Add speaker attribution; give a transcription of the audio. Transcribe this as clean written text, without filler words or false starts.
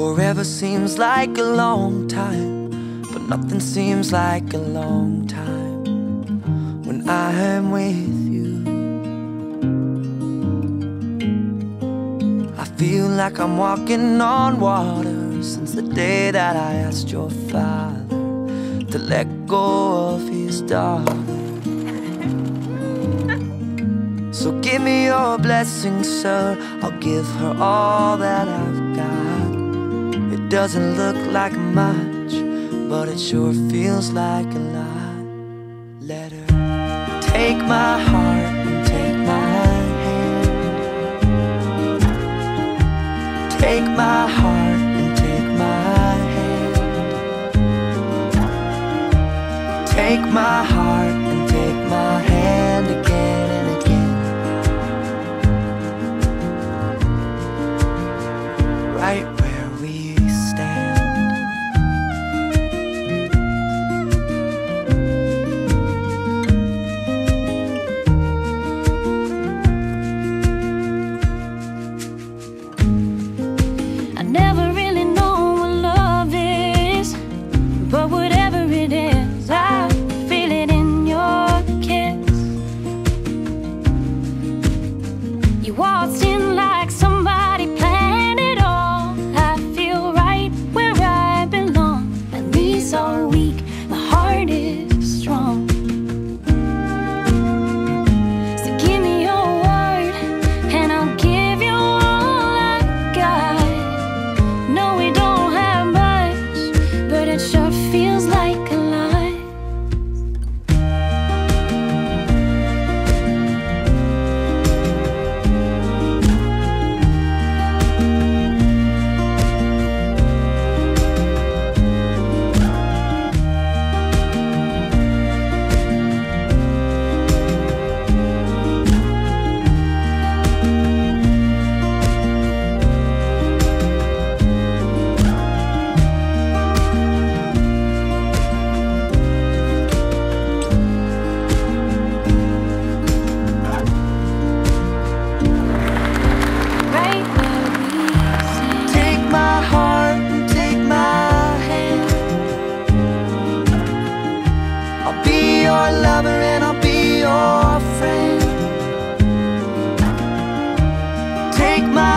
Speaker 1: Forever seems like a long time, but nothing seems like a long time when I'm with you. I feel like I'm walking on water since the day that I asked your father to let go of his daughter. So give me your blessing, sir, I'll give her all that I've got. It doesn't look like much, but it sure feels like a lot. Let her take my heart and take my hand. Take my heart and take my hand. Take my heart and take my hand again and again. Right where we stand.
Speaker 2: I never really know what love is, but whatever it is, I feel it in your kiss. You waltzed in like somebody planned it all. I feel right where I belong. At least all week, my heart is strong. So give me your word, and I'll give you all I got. No, we don't have much, but it sure feels like a lot. Right where we stand.
Speaker 1: Take my heart and take my hand. I'll be your lover and I'll be your friend. Take my